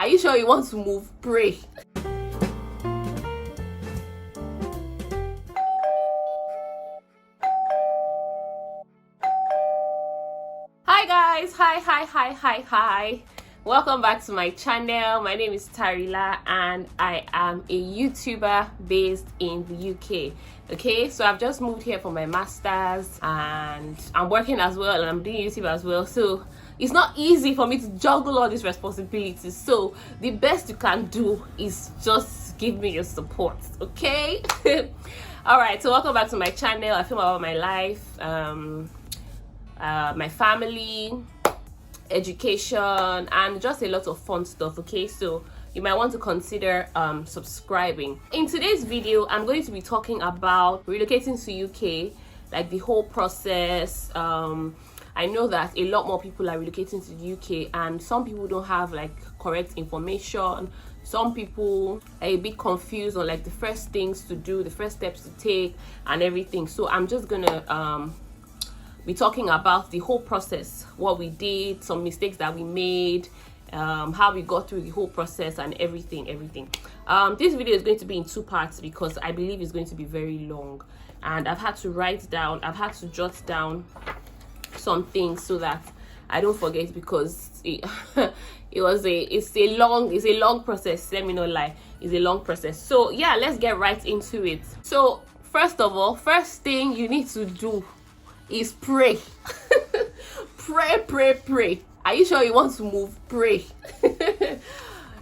Are you sure you want to move? Pray. Hi guys, hi. Welcome back to my channel. My name is Tarila and I am a YouTuber based in the UK. Okay, so I've just moved here for my master's and I'm working as well and I'm doing YouTube as well. So it's not easy for me to juggle all these responsibilities. So the best you can do is just give me your support, okay? All right, so welcome back to my channel. I film about my life, my family, education, and just a lot of fun stuff. Okay, so you might want to consider subscribing. In today's video, I'm going to be talking about relocating to UK, like the whole process. I know that a lot more people are relocating to the UK and some people don't have like correct information. Some people are a bit confused on like the first things to do, the first steps to take and everything. So I'm just gonna be talking about the whole process, what we did, some mistakes that we made, how we got through the whole process and everything. This video is going to be in two parts because I believe it's going to be very long and I've had to jot down some things so that I don't forget, because it's a long process. Let me not lie, it's a long process. So yeah, let's get right into it. So first of all, first thing you need to do is pray. pray. Are you sure you want to move? Pray.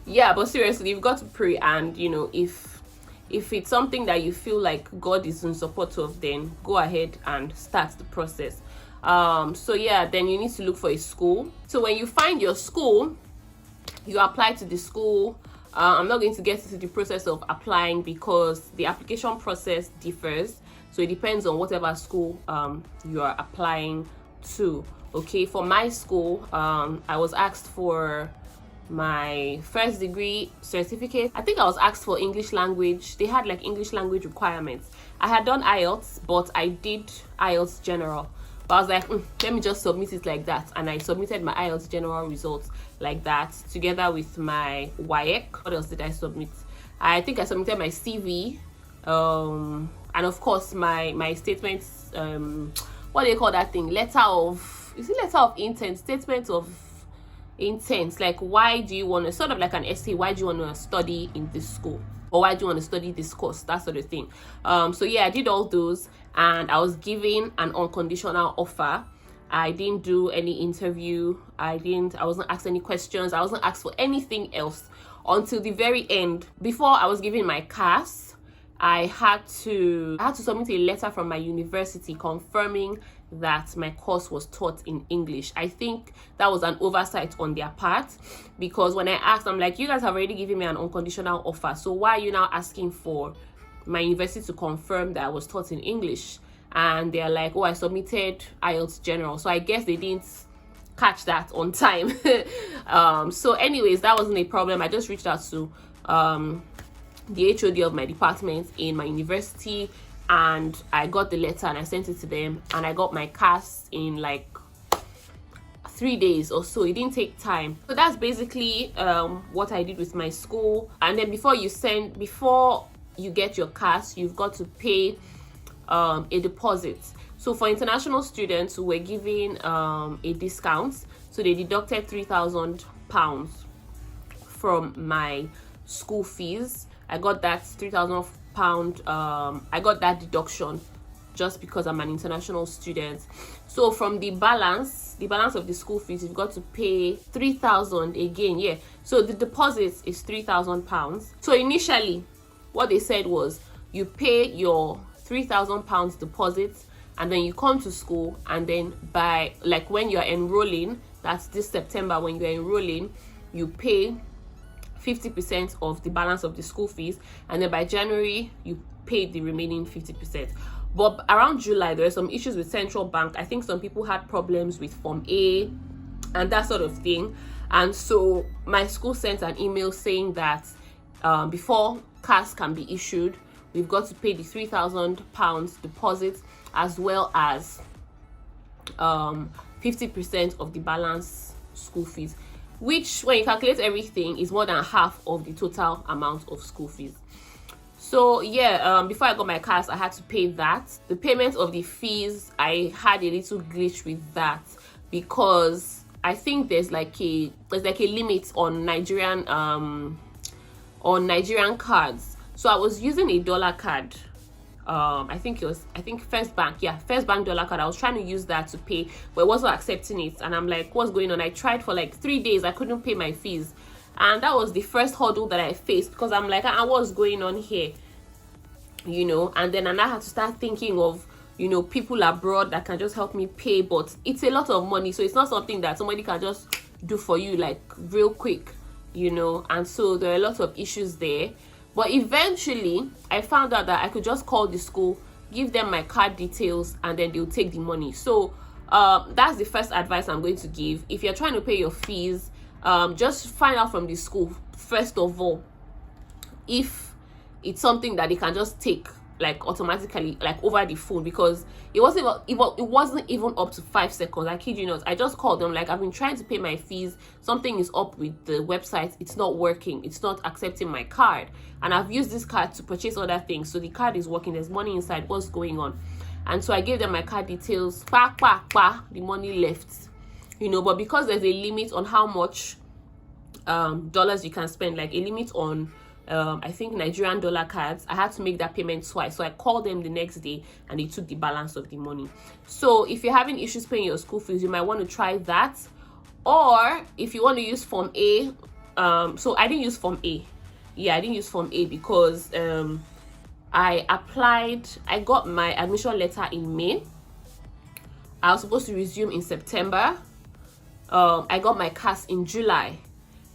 Yeah, but seriously, you've got to pray. And you know, if it's something that you feel like God is in support of, then go ahead and start the process. So yeah, then you need to look for a school. So when you find your school, you apply to the school. I'm not going to get into the process of applying because the application process differs. So it depends on whatever school you are applying to. Okay, for my school, I was asked for my first degree certificate. I think I was asked for English language. They had like English language requirements. I had done IELTS, but I did IELTS general. But I was like, let me just submit it like that. And I submitted my IELTS general results like that together with my WAEC. What else did I submit? I think I submitted my CV. And of course my statements, what do you call that thing? Letter of intent, statement of intent. Like, why do you want to, sort of like an essay, why do you want to study in this school? Or why do you want to study this course? That sort of thing. So yeah, I did all those and I was given an unconditional offer. I didn't do any interview. I wasn't asked any questions. I wasn't asked for anything else until the very end. Before I was given my CAS, I had to submit a letter from my university confirming that my course was taught in English. I think that was an oversight on their part, because when I asked, I'm like, you guys have already given me an unconditional offer, so why are you now asking for my university to confirm that I was taught in English? And they're like, oh, I submitted IELTS general. So I guess they didn't catch that on time. So anyways, that wasn't a problem. I just reached out to the HOD of my department in my university and I got the letter and I sent it to them and I got my CAS in like 3 days or so. It didn't take time. So that's basically what I did with my school. And then before you get your CAS, you've got to pay a deposit. So for international students who were given a discount, so they deducted £3,000 from my school fees. I got that £3,000. I got that deduction just because I'm an international student. So from the balance of the school fees, you've got to pay £3,000 again. Yeah. So the deposit is £3,000. So initially, what they said was you pay your £3,000 deposit, and then you come to school, and then by like when you're enrolling, that's this September, when you're enrolling, you pay 50% of the balance of the school fees, and then by January you pay the remaining 50%. But around July there were some issues with central bank. I think some people had problems with Form A and that sort of thing, and so my school sent an email saying that before CAS can be issued, we've got to pay the £3,000 deposit as well as 50% of the balance school fees. which when you calculate everything is more than half of the total amount of school fees. So yeah, before I got my cars, I had to pay that. The payment of the fees, I had a little glitch with that, because I think there's like a limit on Nigerian cards. So I was using a dollar card. I think First Bank dollar card. I was trying to use that to pay, but it wasn't accepting it, and I'm like, what's going on? I tried for like 3 days, I couldn't pay my fees, and that was the first hurdle that I faced, because I'm like, what's going on here, you know? And then I had to start thinking of, you know, people abroad that can just help me pay, but it's a lot of money, so it's not something that somebody can just do for you like real quick, you know. And so there are a lot of issues there. But eventually, I found out that I could just call the school, give them my card details, and then they'll take the money. So that's the first advice I'm going to give. If you're trying to pay your fees, just find out from the school, first of all, if it's something that they can just take like automatically, like over the phone, because it wasn't even up to 5 seconds. I kid you not. I just called them like, I've been trying to pay my fees, something is up with the website, it's not working, it's not accepting my card, and I've used this card to purchase other things, so the card is working, there's money inside, what's going on? And so I gave them my card details, the money left, you know. But because there's a limit on how much dollars you can spend, like a limit on I think Nigerian dollar cards, I had to make that payment twice. So I called them the next day and they took the balance of the money. So if you're having issues paying your school fees, you might want to try that. Or if you want to use Form A, so I didn't use Form A. Yeah, I didn't use Form A because I got my admission letter in May. I was supposed to resume in September. I got my CAS in July.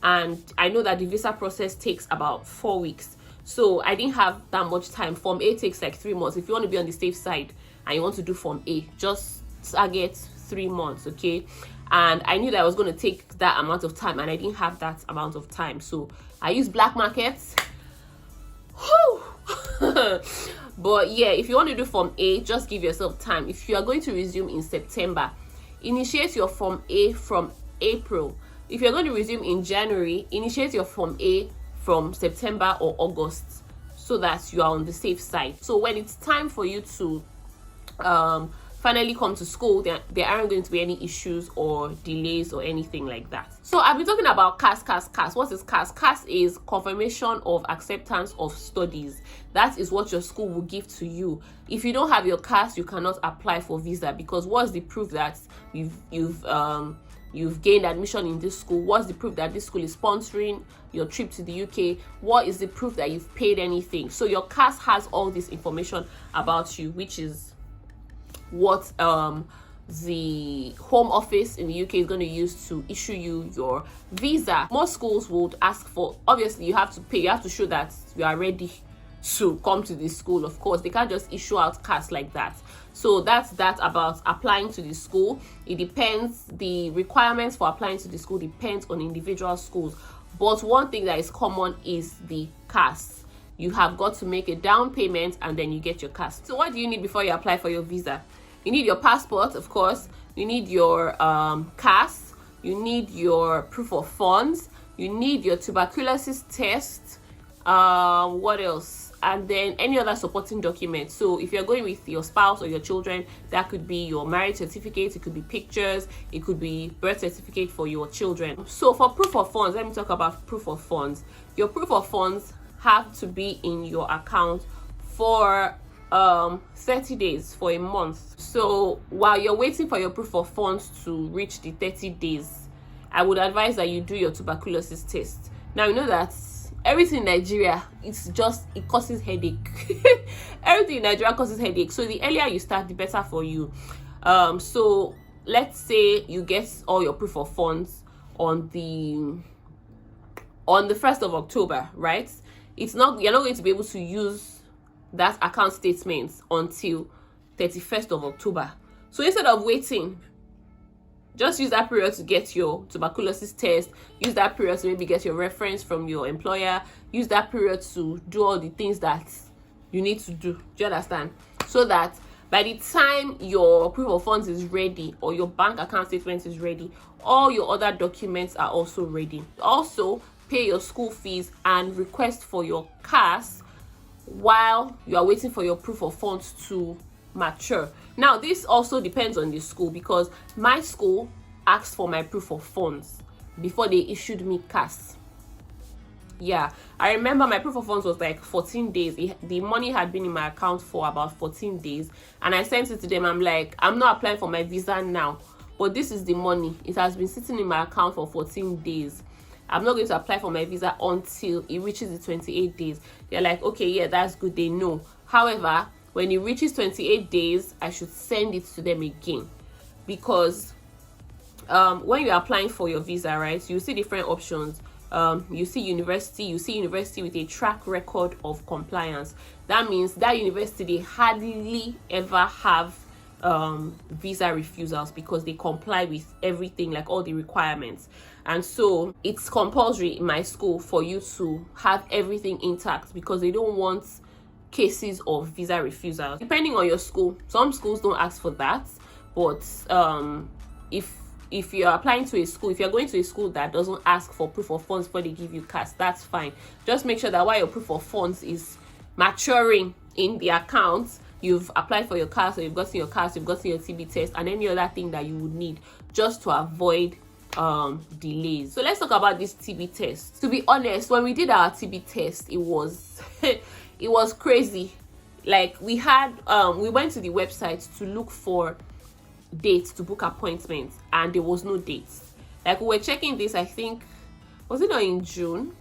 And I know that the visa process takes about 4 weeks. So I didn't have that much time. Form A takes like 3 months. If you want to be on the safe side and you want to do Form A, just target 3 months, okay? And I knew that I was going to take that amount of time, and I didn't have that amount of time. So I used black markets. But yeah, if you want to do Form A, just give yourself time. If you are going to resume in September, initiate your Form A from April. If you're going to resume in January, initiate your Form A from September or August, so that you are on the safe side. So when it's time for you to finally come to school, there aren't going to be any issues or delays or anything like that. So I've been talking about CAS. What is CAS? CAS is Confirmation of Acceptance of Studies. That is what your school will give to you. If you don't have your CAS, you cannot apply for visa, because what's the proof that you've gained admission in this school? What's the proof that this school is sponsoring your trip to the UK? What is the proof that you've paid anything? So your CAS has all this information about you, which is what the Home Office in the UK is going to use to issue you your visa. Most schools would ask for, obviously you have to pay, you have to show that you are ready to come to this school. Of course, they can't just issue out CAS like that. So that's that about applying to the school. It depends, the requirements for applying to the school depends on individual schools, but one thing that is common is the CAS. You have got to make a down payment and then you get your CAS. So what do you need before you apply for your visa? You need your passport, of course. You need your CAS. You need your proof of funds. You need your tuberculosis test. What else? And then any other supporting documents. So if you're going with your spouse or your children, that could be your marriage certificate, it could be pictures, it could be birth certificate for your children. So for proof of funds, let me talk about proof of funds. Your proof of funds have to be in your account for 30 days, for a month. So while you're waiting for your proof of funds to reach the 30 days, I would advise that you do your tuberculosis test. Now, you know that everything in Nigeria, it causes headache. Everything in Nigeria causes headache. So the earlier you start, the better for you. So let's say you get all your proof of funds on the 1st of October, right? You're not going to be able to use that account statement until 31st of October. So instead of waiting, just use that period to get your tuberculosis test. Use that period to maybe get your reference from your employer. Use that period to do all the things that you need to do. Do you understand? So that By the time your proof of funds is ready or your bank account statement is ready, all your other documents are also ready. Also, pay your school fees and request for your CAS while you are waiting for your proof of funds to mature. Now, this also depends on the school, because my school asked for my proof of funds before they issued me CAS. Yeah, I remember my proof of funds was like 14 days. The money had been in my account for about 14 days, and I sent it to them. I'm like, I'm not applying for my visa now, but this is the money. It has been sitting in my account for 14 days. I'm not going to apply for my visa until it reaches the 28 days. They're like, okay, yeah, that's good. They know. However, when it reaches 28 days, I should send it to them again, because when you're applying for your visa, right, you see different options. You see university with a track record of compliance. That means that university, they hardly ever have visa refusals because they comply with everything, like all the requirements. And so it's compulsory in my school for you to have everything intact, because they don't want cases of visa refusals. Depending on your school, some schools don't ask for that, but if you're applying to a school, if you're going to a school that doesn't ask for proof of funds before they give you CAS, that's fine. Just make sure that while your proof of funds is maturing in the account, you've applied for your CAS, or you've gotten your CAS, you've gotten your TB test, and any other thing that you would need, just to avoid delays. So let's talk about this TB test. To be honest, when we did our TB test, it was it was crazy. Like, we went to the website to look for dates to book appointments, and there was no dates. Like, we were checking this, I think, was it not in June?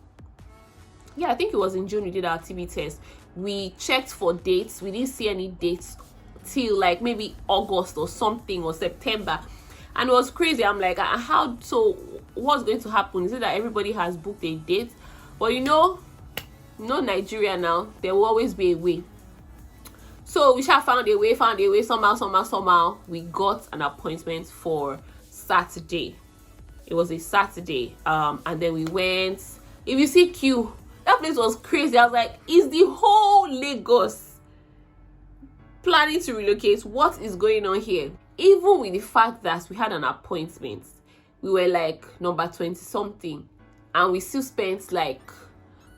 Yeah, I think it was in June we did our TB test. We checked for dates, we didn't see any dates till like maybe August or something, or September, and it was crazy. I'm like, how? So what's going to happen? Is it that everybody has booked a date? But you know Nigeria now, there will always be a way. So we found a way, somehow we got an appointment for Saturday. It was a Saturday. And then we went. If you see queue, that place was crazy. I was like, is the whole Lagos planning to relocate? What is going on here? Even with the fact that we had an appointment, we were like number 20 something, and we still spent like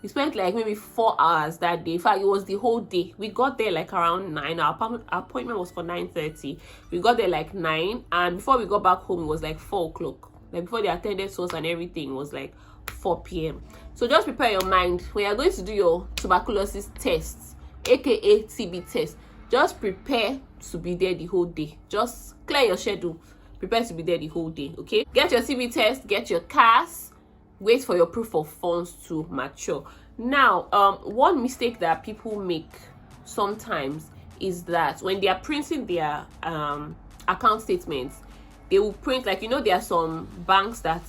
maybe 4 hours that day. In fact, it was the whole day. We got there like around 9. Our appointment was for 9:30. We got there like 9, and before we got back home, it was like 4 o'clock. Like, before they attended to us and everything, it was like 4 p.m. So just prepare your mind when you're going to do your tuberculosis tests, aka TB test. Just prepare to be there the whole day. Just clear your schedule. Prepare to be there the whole day. Okay, get your TB test, get your CAS, wait for your proof of funds to mature. Now, one mistake that people make sometimes is that when they are printing their account statements, they will print, like, there are some banks that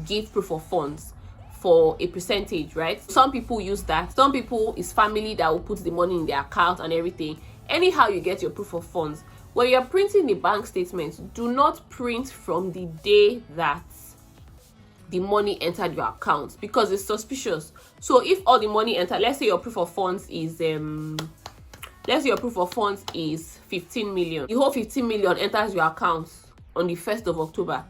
give proof of funds for a percentage, right? Some people use that. Some people, is family that will put the money in their account and everything. Anyhow you get your proof of funds, when you're printing the bank statements, do not print from the day that the money entered your account, because it's suspicious. So if all the money entered, let's say your proof of funds is 15 million. The whole 15 million enters your account on the 1st of October,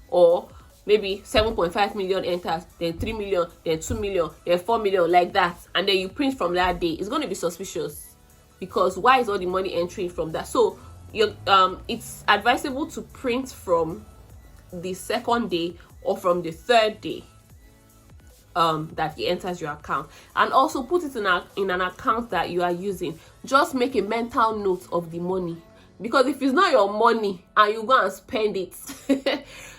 or maybe 7.5 million enters, then 3 million, then 2 million, then 4 million, like that, and then you print from that day. It's going to be suspicious, because why is all the money entering from that? So it's advisable to print from the second day or from the third day that it enters your account, and also put it in an account that you are using. Just make a mental note of the money, because if it's not your money and you go and spend it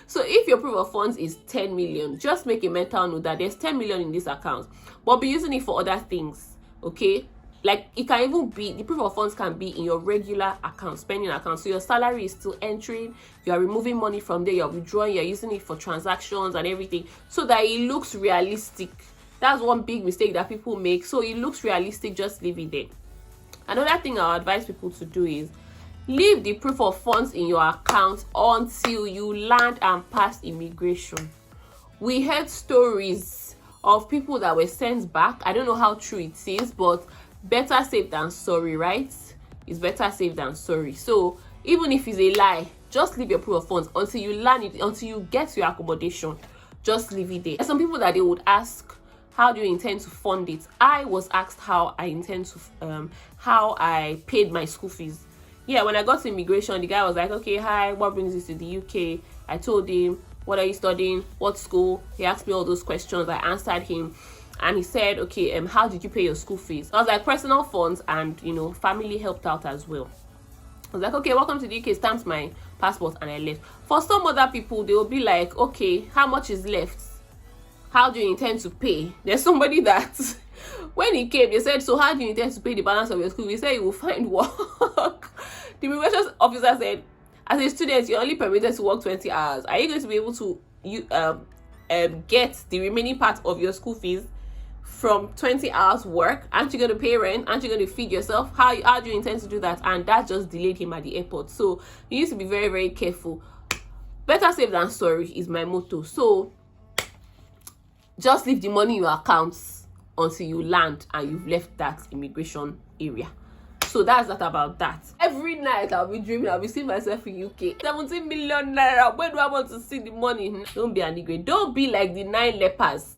so if your proof of funds is 10 million, just make a mental note that there's 10 million in this account, but be using it for other things. Okay, like, it can even be, the proof of funds can be in your regular account, spending account. So your salary is still entering, you are removing money from there, you're withdrawing, you're using it for transactions and everything, so that it looks realistic. That's one big mistake that people make. So it looks realistic, just leave it there. Another thing I'll advise people to do is leave the proof of funds in your account until you land and pass immigration. We heard stories of people that were sent back. I don't know how true it is, but better safe than sorry, right? It's better safe than sorry. So even if it's a lie, just leave your proof of funds until you learn it, until you get your accommodation. Just leave it there. There's some people that they would ask, how do you intend to fund it? I was asked how I intend to how I paid my school fees. Yeah, when I got to immigration, the guy was like, okay, hi, what brings you to the UK? I told him, what are you studying? What school? He asked me all those questions. I answered him, and he said, okay, how did you pay your school fees? I was like, personal funds, and family helped out as well. I was like, okay, welcome to the UK, stamped my passport, and I left. For some other people, they will be like, okay, how much is left? How do you intend to pay? There's somebody that when he came, they said, so how do you intend to pay the balance of your school? He said he will find work. The immigration officer said, as a student, you're only permitted to work 20 hours. Are you going to be able to get the remaining part of your school fees from 20 hours work? Aren't you going to pay rent? Aren't you going to feed yourself? How do you intend to do that? And that just delayed him at the airport. So you need to be very, very careful. Better safe than sorry is my motto. So just leave the money in your accounts until you land and you've left that immigration area. So that's that about that. Every night I'll be dreaming, I'll be seeing myself in UK. 17 million naira. Where do I want to see the money? Don't be an ignorant. Don't be like the 9 lepers.